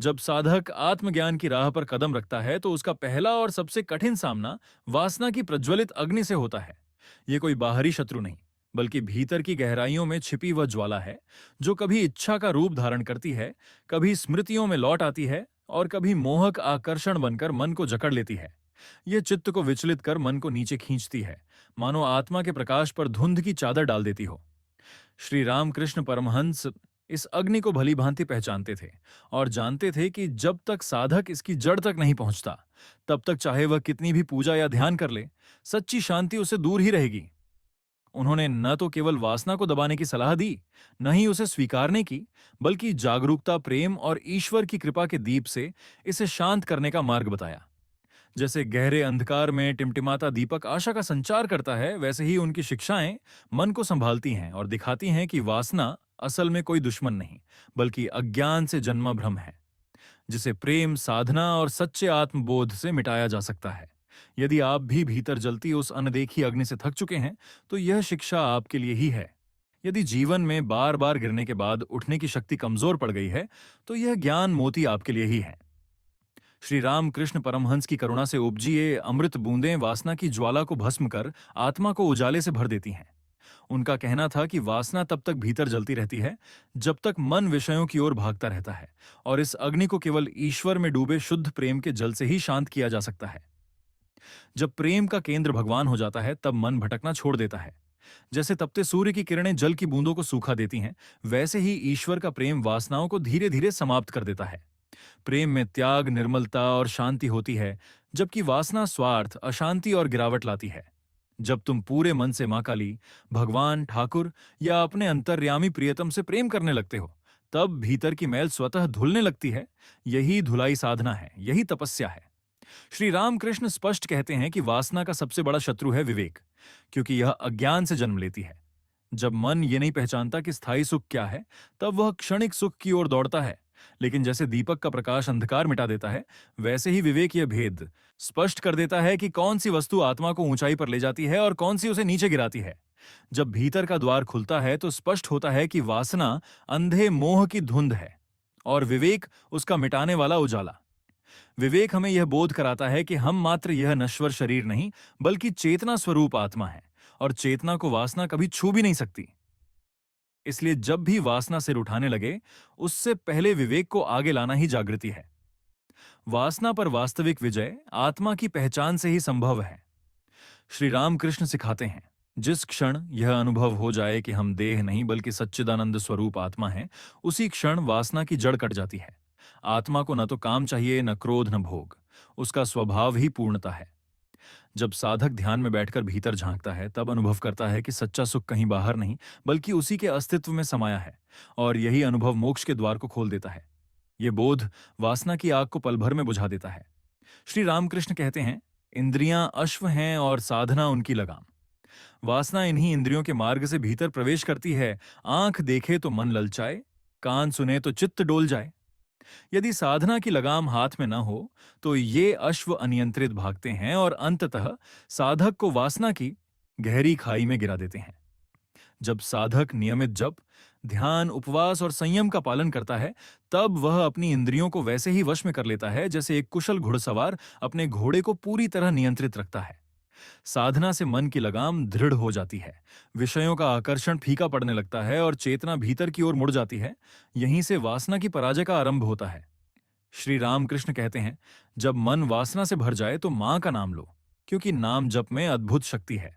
जब साधक आत्मज्ञान की राह पर कदम रखता है तो उसका पहला और सबसे कठिन सामना वासना की प्रज्वलित अग्नि से होता है। ये कोई बाहरी शत्रु नहीं, बल्कि भीतर की गहराइयों में छिपी वह ज्वाला है, जो कभी इच्छा का रूप धारण करती है, कभी स्मृतियों में लौट आती है और कभी मोहक आकर्षण बनकर मन को जकड़ लेती है। यह चित्त को विचलित कर मन को नीचे खींचती है, मानो आत्मा के प्रकाश पर धुंध की चादर डाल देती हो। श्री रामकृष्ण परमहंस इस अग्नि को भली भांति पहचानते थे और जानते थे कि जब तक साधक इसकी जड़ तक नहीं पहुंचता, तब तक चाहे वह कितनी भी पूजा या ध्यान कर ले, सच्ची शांति उससे दूर ही रहेगी। उन्होंने न तो केवल वासना को दबाने की सलाह दी, न ही उसे स्वीकारने की, बल्कि जागरूकता, प्रेम और ईश्वर की कृपा के दीप से इसे शांत करने का मार्ग बताया। जैसे गहरे अंधकार में टिमटिमाता दीपक आशा का संचार करता है, वैसे ही उनकी शिक्षाएं मन को संभालती हैं और दिखाती हैं कि वासना असल में कोई दुश्मन नहीं, बल्कि अज्ञान से जन्मा भ्रम है, जिसे प्रेम, साधना और सच्चे आत्मबोध से मिटाया जा सकता है। यदि आप भी भीतर जलती उस अनदेखी अग्नि से थक चुके हैं, तो यह शिक्षा आपके लिए ही है। यदि जीवन में बार बार गिरने के बाद उठने की शक्ति कमजोर पड़ गई है, तो यह ज्ञान मोती आपके लिए ही है। श्री रामकृष्ण परमहंस की करुणा से उपजी ये अमृत बूंदें वासना की ज्वाला को भस्म कर आत्मा को उजाले से भर देती हैं। उनका कहना था कि वासना तब तक भीतर जलती रहती है जब तक मन विषयों की ओर भागता रहता है, और इस अग्नि को केवल ईश्वर में डूबे शुद्ध प्रेम के जल से ही शांत किया जा सकता है। जब प्रेम का केंद्र भगवान हो जाता है, तब मन भटकना छोड़ देता है। जैसे तपते सूर्य की किरणें जल की बूंदों को सूखा देती हैं, वैसे ही ईश्वर का प्रेम वासनाओं को धीरे धीरे समाप्त कर देता है। प्रेम में त्याग, निर्मलता और शांति होती है, जबकि वासना स्वार्थ, अशांति और गिरावट लाती है। जब तुम पूरे मन से मां काली, भगवान, ठाकुर या अपने अंतर्यामी प्रियतम से प्रेम करने लगते हो, तब भीतर की मैल स्वतः धुलने लगती है। यही धुलाई साधना है, यही तपस्या है। श्री रामकृष्ण स्पष्ट कहते हैं कि वासना का सबसे बड़ा शत्रु है विवेक, क्योंकि यह अज्ञान से जन्म लेती है। जब मन ये नहीं पहचानता कि स्थायी सुख क्या है, तब वह क्षणिक सुख की ओर दौड़ता है। लेकिन जैसे दीपक का प्रकाश अंधकार मिटा देता है, वैसे ही विवेक यह भेद स्पष्ट कर देता है कि कौन सी वस्तु आत्मा को ऊंचाई पर ले जाती है और कौन सी उसे नीचे गिराती है। जब भीतर का द्वार खुलता है, तो स्पष्ट होता है कि वासना अंधे मोह की धुंध है और विवेक उसका मिटाने वाला उजाला। विवेक हमें यह बोध कराता है कि हम मात्र यह नश्वर शरीर नहीं, बल्कि चेतना स्वरूप आत्मा है, और चेतना को वासना कभी छू भी नहीं सकती। इसलिए जब भी वासना सिर उठाने लगे, उससे पहले विवेक को आगे लाना ही जागृति है। वासना पर वास्तविक विजय आत्मा की पहचान से ही संभव है। श्री रामकृष्ण सिखाते हैं, जिस क्षण यह अनुभव हो जाए कि हम देह नहीं बल्कि सच्चिदानंद स्वरूप आत्मा हैं, उसी क्षण वासना की जड़ कट जाती है। आत्मा को न तो काम चाहिए, न क्रोध, न भोग। उसका स्वभाव ही पूर्णता है। जब साधक ध्यान में बैठकर भीतर झांकता है, तब अनुभव करता है कि सच्चा सुख कहीं बाहर नहीं, बल्कि उसी के अस्तित्व में समाया है, और यही अनुभव मोक्ष के द्वार को खोल देता है। ये बोध वासना की आग को पल भर में बुझा देता है। श्री रामकृष्ण कहते हैं, इंद्रियां अश्व हैं और साधना उनकी लगाम। वासना इन्हीं इंद्रियों के मार्ग से भीतर प्रवेश करती है। आंख देखे तो मन ललचाए, कान सुने तो चित्त डोल जाए। यदि साधना की लगाम हाथ में न हो, तो ये अश्व अनियंत्रित भागते हैं और अंततः साधक को वासना की गहरी खाई में गिरा देते हैं। जब साधक नियमित जप, ध्यान, उपवास और संयम का पालन करता है, तब वह अपनी इंद्रियों को वैसे ही वश में कर लेता है जैसे एक कुशल घुड़सवार अपने घोड़े को पूरी तरह नियंत्रित रखता है। साधना से मन की लगाम दृढ़ हो जाती है, विषयों का आकर्षण फीका पड़ने लगता है और चेतना भीतर की ओर मुड़ जाती है। यहीं से वासना की पराजय का आरंभ होता है। श्री रामकृष्ण कहते हैं, जब मन वासना से भर जाए तो मां का नाम लो, क्योंकि नाम जप में अद्भुत शक्ति है।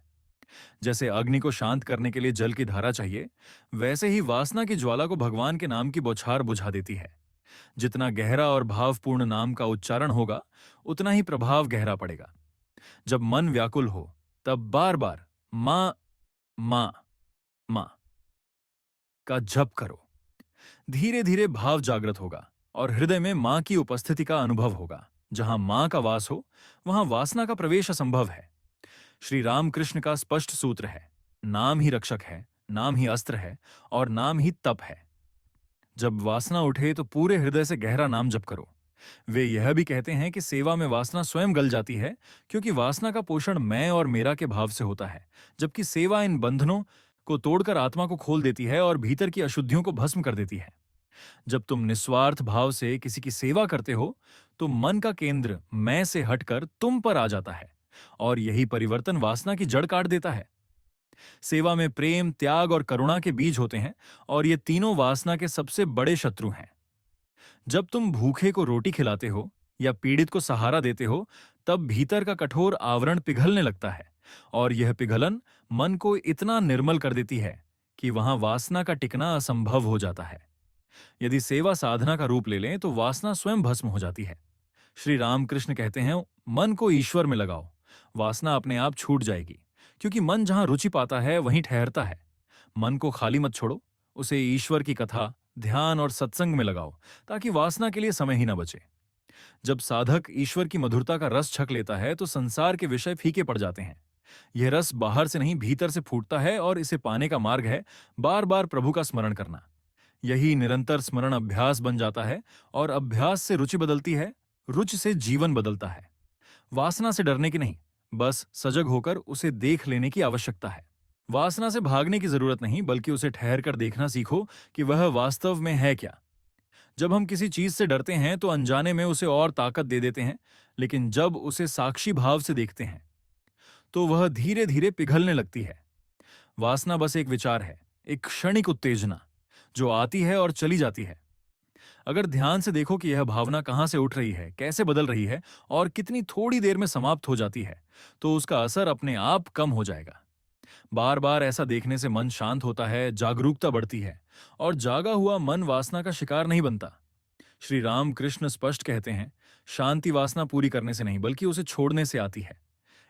जैसे अग्नि को शांत करने के लिए जल की धारा चाहिए, वैसे ही वासना की ज्वाला को भगवान के नाम की बौछार बुझा देती है। जितना गहरा और भावपूर्ण नाम का उच्चारण होगा, उतना ही प्रभाव गहरा पड़ेगा। जब मन व्याकुल हो, तब बार बार मां, मां, मां का जप करो। धीरे धीरे भाव जागृत होगा और हृदय में मां की उपस्थिति का अनुभव होगा। जहां मां का वास हो, वहां वासना का प्रवेश असंभव है। श्री रामकृष्ण का स्पष्ट सूत्र है, नाम ही रक्षक है, नाम ही अस्त्र है और नाम ही तप है। जब वासना उठे तो पूरे हृदय से गहरा नाम जप करो। वे यह भी कहते हैं कि सेवा में वासना स्वयं गल जाती है, क्योंकि वासना का पोषण मैं और मेरा के भाव से होता है, जबकि सेवा इन बंधनों को तोड़कर आत्मा को खोल देती है और भीतर की अशुद्धियों को भस्म कर देती है। जब तुम निस्वार्थ भाव से किसी की सेवा करते हो, तो मन का केंद्र मैं से हटकर तुम पर आ जाता है, और यही परिवर्तन वासना की जड़ काट देता है। सेवा में प्रेम, त्याग और करुणा के बीज होते हैं, और ये तीनों वासना के सबसे बड़े शत्रु हैं। जब तुम भूखे को रोटी खिलाते हो या पीड़ित को सहारा देते हो, तब भीतर का कठोर आवरण पिघलने लगता है, और यह पिघलन मन को इतना निर्मल कर देती है कि वहां वासना का टिकना असंभव हो जाता है। यदि सेवा साधना का रूप ले लें तो वासना स्वयं भस्म हो जाती है। श्री रामकृष्ण कहते हैं, मन को ईश्वर में लगाओ, वासना अपने आप छूट जाएगी, क्योंकि मन जहां रुचि पाता है वहीं ठहरता है। मन को खाली मत छोड़ो, उसे ईश्वर की कथा, ध्यान और सत्संग में लगाओ, ताकि वासना के लिए समय ही न बचे। जब साधक ईश्वर की मधुरता का रस छक लेता है तो संसार के विषय फीके पड़ जाते हैं। यह रस बाहर से नहीं, भीतर से फूटता है, और इसे पाने का मार्ग है बार बार प्रभु का स्मरण करना। यही निरंतर स्मरण अभ्यास बन जाता है, और अभ्यास से रुचि बदलती है, रुचि से जीवन बदलता है। वासना से डरने की नहीं, बस सजग होकर उसे देख लेने की आवश्यकता है। वासना से भागने की जरूरत नहीं, बल्कि उसे ठहर कर देखना सीखो कि वह वास्तव में है क्या। जब हम किसी चीज से डरते हैं तो अनजाने में उसे और ताकत दे देते हैं, लेकिन जब उसे साक्षी भाव से देखते हैं तो वह धीरे धीरे पिघलने लगती है। वासना बस एक विचार है, एक क्षणिक उत्तेजना जो आती है और चली जाती है। अगर ध्यान से देखो कि यह भावना कहां से उठ रही है, कैसे बदल रही है और कितनी थोड़ी देर में समाप्त हो जाती है, तो उसका असर अपने आप कम हो जाएगा। बार बार ऐसा देखने से मन शांत होता है, जागरूकता बढ़ती है, और जागा हुआ मन वासना का शिकार नहीं बनता। श्री राम कृष्ण स्पष्ट कहते हैं, शांति वासना पूरी करने से नहीं, बल्कि उसे छोड़ने से आती है।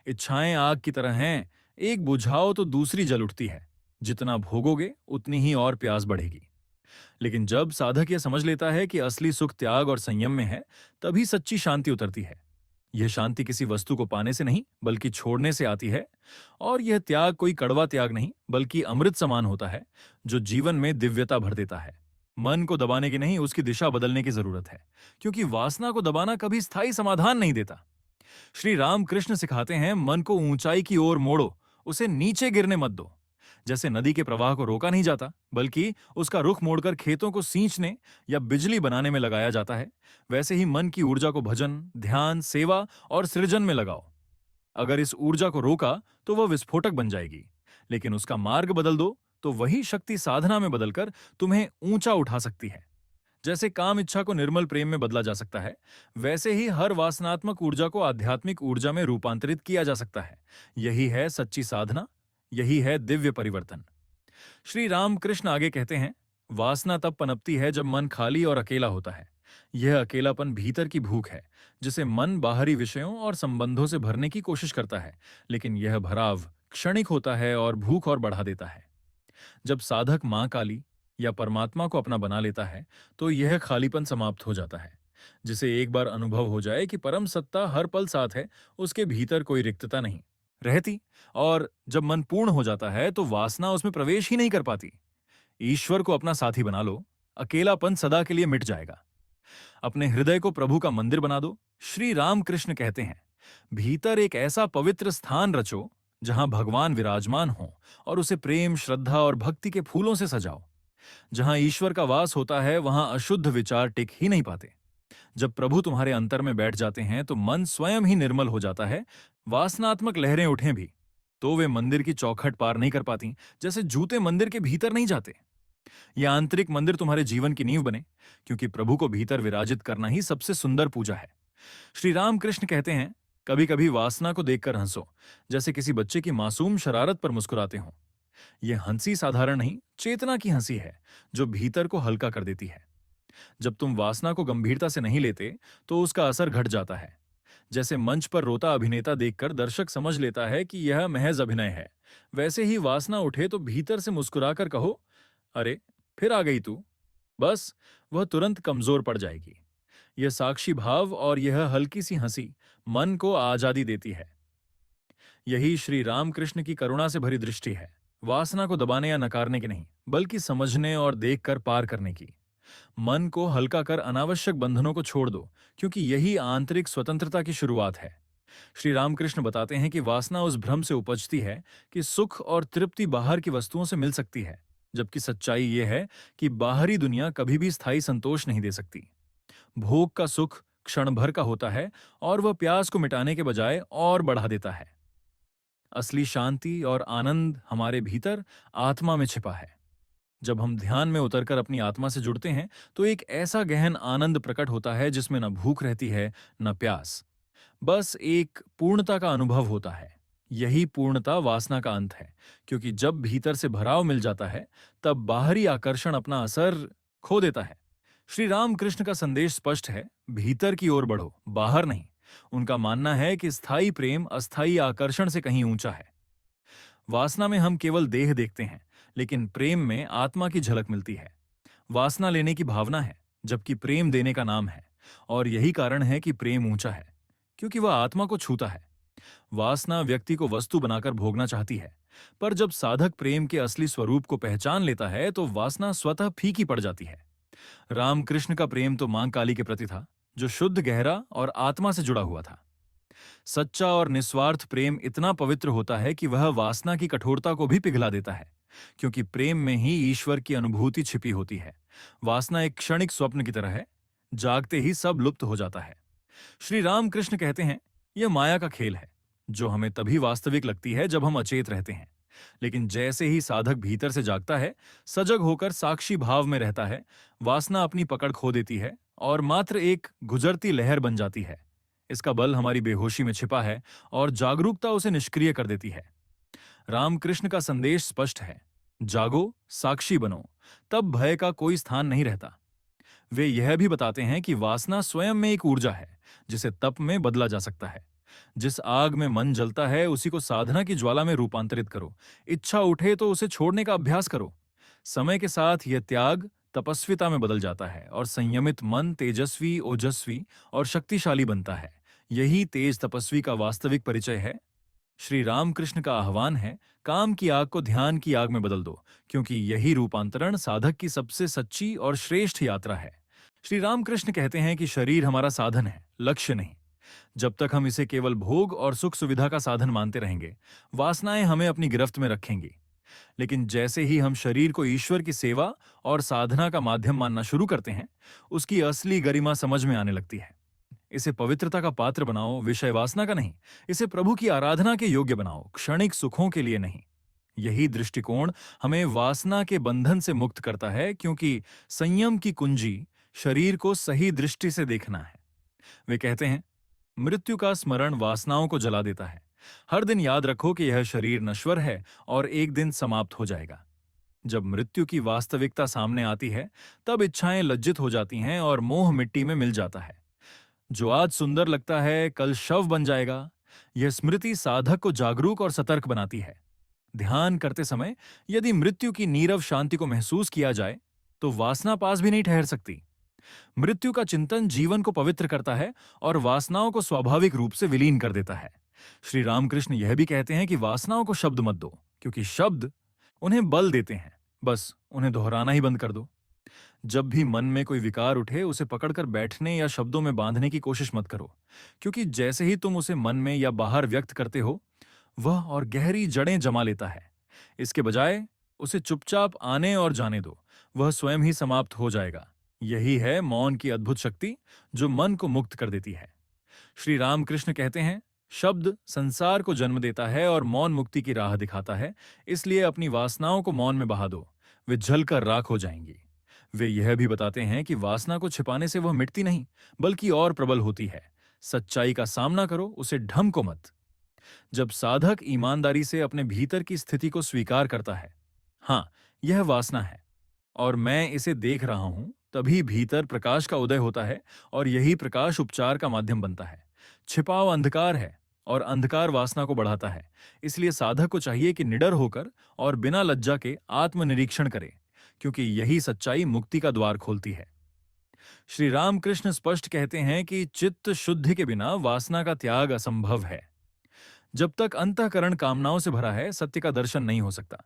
इच्छाएं आग की तरह हैं, एक बुझाओ तो दूसरी जल उठती है। जितना भोगोगे उतनी ही और प्यास बढ़ेगी। लेकिन जब साधक यह समझ लेता है कि असली सुख त्याग और संयम में है, तभी सच्ची शांति उतरती है। यह शांति किसी वस्तु को पाने से नहीं, बल्कि छोड़ने से आती है। और यह त्याग कोई कड़वा त्याग नहीं, बल्कि अमृत समान होता है, जो जीवन में दिव्यता भर देता है। मन को दबाने की नहीं, उसकी दिशा बदलने की जरूरत है, क्योंकि वासना को दबाना कभी स्थायी समाधान नहीं देता। श्री रामकृष्ण सिखाते हैं, मन को ऊंचाई की ओर मोड़ो, उसे नीचे गिरने मत दो। जैसे नदी के प्रवाह को रोका नहीं जाता, बल्कि उसका रुख मोड़कर खेतों को सींचने या बिजली बनाने में लगाया जाता है, वैसे ही मन की ऊर्जा को भजन, ध्यान, सेवा और सृजन में लगाओ। अगर इस ऊर्जा को रोका तो वह विस्फोटक बन जाएगी, लेकिन उसका मार्ग बदल दो तो वही शक्ति साधना में बदलकर तुम्हें ऊंचा उठा सकती है। जैसे काम इच्छा को निर्मल प्रेम में बदला जा सकता है, वैसे ही हर वासनात्मक ऊर्जा को आध्यात्मिक ऊर्जा में रूपांतरित किया जा सकता है। यही है सच्ची साधना, यही है दिव्य परिवर्तन। श्री रामकृष्ण आगे कहते हैं, वासना तब पनपती है जब मन खाली और अकेला होता है। यह अकेलापन भीतर की भूख है, जिसे मन बाहरी विषयों और संबंधों से भरने की कोशिश करता है, लेकिन यह भराव क्षणिक होता है और भूख और बढ़ा देता है। जब साधक मां काली या परमात्मा को अपना बना लेता है, तो यह खालीपन समाप्त हो जाता है। जिसे एक बार अनुभव हो जाए कि परम सत्ता हर पल साथ है, उसके भीतर कोई रिक्तता नहीं रहती, और जब मन पूर्ण हो जाता है तो वासना उसमें प्रवेश ही नहीं कर पाती। ईश्वर को अपना साथी बना लो, अकेलापन सदा के लिए मिट जाएगा। अपने हृदय को प्रभु का मंदिर बना दो। श्री रामकृष्ण कहते हैं, भीतर एक ऐसा पवित्र स्थान रचो जहां भगवान विराजमान हो, और उसे प्रेम, श्रद्धा और भक्ति के फूलों से सजाओ। जहां ईश्वर का वास होता है, वहां अशुद्ध विचार टिक ही नहीं पाते। जब प्रभु तुम्हारे अंतर में बैठ जाते हैं तो मन स्वयं ही निर्मल हो जाता है। वासनात्मक लहरें उठें भी तो वे मंदिर की चौखट पार नहीं कर पाती, जैसे जूते मंदिर के भीतर नहीं जाते। यह आंतरिक मंदिर तुम्हारे जीवन की नींव बने, क्योंकि प्रभु को भीतर विराजित करना ही सबसे सुंदर पूजा है। श्री रामकृष्ण कहते हैं, कभी कभी वासना को देखकर हंसो, जैसे किसी बच्चे की मासूम शरारत पर मुस्कुराते हो। यह हंसी साधारण नहीं, चेतना की हंसी है, जो भीतर को हल्का कर देती है। जब तुम वासना को गंभीरता से नहीं लेते तो उसका असर घट जाता है। जैसे मंच पर रोता अभिनेता देखकर दर्शक समझ लेता है कि यह महज अभिनय है, वैसे ही वासना उठे तो भीतर से मुस्कुराकर कहो, अरे फिर आ गई तू। बस वह तुरंत कमजोर पड़ जाएगी। यह साक्षी भाव और यह हल्की सी हंसी मन को आजादी देती है। यही श्री रामकृष्ण की करुणा से भरी दृष्टि है, वासना को दबाने या नकारने की नहीं, बल्कि समझने और देखकर पार करने की। मन को हल्का कर अनावश्यक बंधनों को छोड़ दो, क्योंकि यही आंतरिक स्वतंत्रता की शुरुआत है। श्री रामकृष्ण बताते हैं कि वासना उस भ्रम से उपजती है कि सुख और तृप्ति बाहर की वस्तुओं से मिल सकती है, जबकि सच्चाई ये है कि बाहरी दुनिया कभी भी स्थायी संतोष नहीं दे सकती। भोग का सुख क्षण भर का होता है और वह प्यास को मिटाने के बजाय और बढ़ा देता है। असली शांति और आनंद हमारे भीतर आत्मा में छिपा है। जब हम ध्यान में उतरकर अपनी आत्मा से जुड़ते हैं तो एक ऐसा गहन आनंद प्रकट होता है जिसमें न भूख रहती है न प्यास, बस एक पूर्णता का अनुभव होता है। यही पूर्णता वासना का अंत है, क्योंकि जब भीतर से भराव मिल जाता है तब बाहरी आकर्षण अपना असर खो देता है। श्री रामकृष्ण का संदेश स्पष्ट है, भीतर की ओर बढ़ो, बाहर नहीं। उनका मानना है कि स्थायी प्रेम अस्थायी आकर्षण से कहीं ऊंचा है। वासना में हम केवल देह देखते हैं, लेकिन प्रेम में आत्मा की झलक मिलती है। वासना लेने की भावना है, जबकि प्रेम देने का नाम है। और यही कारण है कि प्रेम ऊंचा है, क्योंकि वह आत्मा को छूता है। वासना व्यक्ति को वस्तु बनाकर भोगना चाहती है, पर जब साधक प्रेम के असली स्वरूप को पहचान लेता है तो वासना स्वतः फीकी पड़ जाती है। रामकृष्ण का प्रेम तो मां काली के प्रति था, जो शुद्ध, गहरा और आत्मा से जुड़ा हुआ था। सच्चा और निस्वार्थ प्रेम इतना पवित्र होता है कि वह वासना की कठोरता को भी पिघला देता है, क्योंकि प्रेम में ही ईश्वर की अनुभूति छिपी होती है। वासना एक क्षणिक स्वप्न की तरह है, जागते ही सब लुप्त हो जाता है। श्री रामकृष्ण कहते हैं, यह माया का खेल है, जो हमें तभी वास्तविक लगती है जब हम अचेत रहते हैं। लेकिन जैसे ही साधक भीतर से जागता है, सजग होकर साक्षी भाव में रहता है, वासना अपनी पकड़ खो देती है और मात्र एक गुजरती लहर बन जाती है। इसका बल हमारी बेहोशी में छिपा है और जागरूकता उसे निष्क्रिय कर देती है। रामकृष्ण का संदेश स्पष्ट है, जागो, साक्षी बनो, तब भय का कोई स्थान नहीं रहता। वे यह भी बताते हैं कि वासना स्वयं में एक ऊर्जा है, जिसे तप में बदला जा सकता है। जिस आग में मन जलता है उसी को साधना की ज्वाला में रूपांतरित करो। इच्छा उठे तो उसे छोड़ने का अभ्यास करो। समय के साथ यह त्याग तपस्विता में बदल जाता है और संयमित मन तेजस्वी, ओजस्वी और शक्तिशाली बनता है। यही तेज तपस्वी का वास्तविक परिचय है। श्री रामकृष्ण का आह्वान है, काम की आग को ध्यान की आग में बदल दो, क्योंकि यही रूपांतरण साधक की सबसे सच्ची और श्रेष्ठ यात्रा है। श्री रामकृष्ण कहते हैं कि शरीर हमारा साधन है, लक्ष्य नहीं। जब तक हम इसे केवल भोग और सुख सुविधा का साधन मानते रहेंगे, वासनाएं हमें अपनी गिरफ्त में रखेंगी। लेकिन जैसे ही हम शरीर को ईश्वर की सेवा और साधना का माध्यम मानना शुरू करते हैं, उसकी असली गरिमा समझ में आने लगती है। इसे पवित्रता का पात्र बनाओ, विषय वासना का नहीं। इसे प्रभु की आराधना के योग्य बनाओ, क्षणिक सुखों के लिए नहीं। यही दृष्टिकोण हमें वासना के बंधन से मुक्त करता है, क्योंकि संयम की कुंजी शरीर को सही दृष्टि से देखना है। वे कहते हैं, मृत्यु का स्मरण वासनाओं को जला देता है। हर दिन याद रखो कि यह शरीर नश्वर है और एक दिन समाप्त हो जाएगा। जब मृत्यु की वास्तविकता सामने आती है, तब इच्छाएं लज्जित हो जाती हैं और मोह मिट्टी में मिल जाता है। जो आज सुंदर लगता है कल शव बन जाएगा। यह स्मृति साधक को जागरूक और सतर्क बनाती है। ध्यान करते समय यदि मृत्यु की नीरव शांति को महसूस किया जाए तो वासना पास भी नहीं ठहर सकती। मृत्यु का चिंतन जीवन को पवित्र करता है और वासनाओं को स्वाभाविक रूप से विलीन कर देता है। श्री रामकृष्ण यह भी कहते हैं कि वासनाओं को शब्द मत दो, क्योंकि शब्द उन्हें बल देते हैं। बस उन्हें दोहराना ही बंद कर दो। जब भी मन में कोई विकार उठे, उसे पकड़कर बैठने या शब्दों में बांधने की कोशिश मत करो, क्योंकि जैसे ही तुम उसे मन में या बाहर व्यक्त करते हो, वह और गहरी जड़ें जमा लेता है। इसके बजाय उसे चुपचाप आने और जाने दो, वह स्वयं ही समाप्त हो जाएगा। यही है मौन की अद्भुत शक्ति, जो मन को मुक्त कर देती है। श्री रामकृष्ण कहते हैं, शब्द संसार को जन्म देता है और मौन मुक्ति की राह दिखाता है। इसलिए अपनी वासनाओं को मौन में बहा दो, वे जलकर राख हो जाएंगी। वे यह भी बताते हैं कि वासना को छिपाने से वह मिटती नहीं, बल्कि और प्रबल होती है। सच्चाई का सामना करो, उसे ढंको मत। जब साधक ईमानदारी से अपने भीतर की स्थिति को स्वीकार करता है, हाँ, यह वासना है और मैं इसे देख रहा हूं, तभी भीतर प्रकाश का उदय होता है और यही प्रकाश उपचार का माध्यम बनता है। छिपाव अंधकार है और अंधकार वासना को बढ़ाता है। इसलिए साधक को चाहिए कि निडर होकर और बिना लज्जा के आत्मनिरीक्षण करे, क्योंकि यही सच्चाई मुक्ति का द्वार खोलती है। श्री रामकृष्ण स्पष्ट कहते हैं कि चित्त शुद्धि के बिना वासना का त्याग असंभव है। जब तक अंतःकरण कामनाओं से भरा है, सत्य का दर्शन नहीं हो सकता।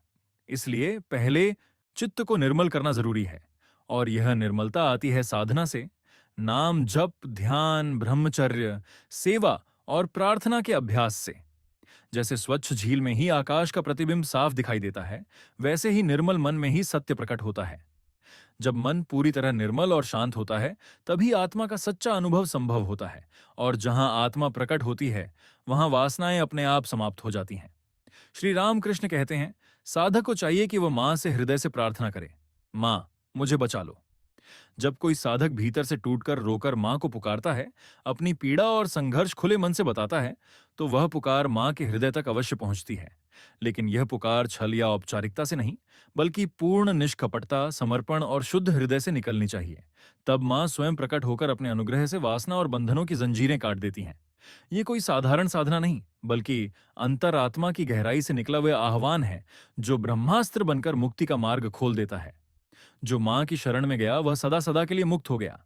इसलिए पहले चित्त को निर्मल करना जरूरी है, और यह निर्मलता आती है साधना से। नाम जप, ध्यान, ब्रह्मचर्य, सेवा और प्रार्थना के अभ्यास से। जैसे स्वच्छ झील में ही आकाश का प्रतिबिंब साफ दिखाई देता है, वैसे ही निर्मल मन में ही सत्य प्रकट होता है। जब मन पूरी तरह निर्मल और शांत होता है, तभी आत्मा का सच्चा अनुभव संभव होता है। और जहां आत्मा प्रकट होती है, वहां वासनाएं अपने आप समाप्त हो जाती हैं। श्री रामकृष्ण कहते हैं, साधक को चाहिए कि वह मां से हृदय से प्रार्थना करे, मां, मुझे बचा लो। जब कोई साधक भीतर से टूटकर रोकर मां को पुकारता है, अपनी पीड़ा और संघर्ष खुले मन से बताता है, तो वह पुकार मां के हृदय तक अवश्य पहुंचती है। लेकिन यह पुकार छल या औपचारिकता से नहीं, बल्कि पूर्ण निष्कपटता, समर्पण और शुद्ध हृदय से निकलनी चाहिए। तब मां स्वयं प्रकट होकर अपने अनुग्रह से वासना और बंधनों की जंजीरें काट देती हैं। ये कोई साधारण साधना नहीं, बल्कि अंतरात्मा की गहराई से निकला हुआ आह्वान है, जो ब्रह्मास्त्र बनकर मुक्ति का मार्ग खोल देता है। जो मां की शरण में गया, वह सदा सदा के लिए मुक्त हो गया।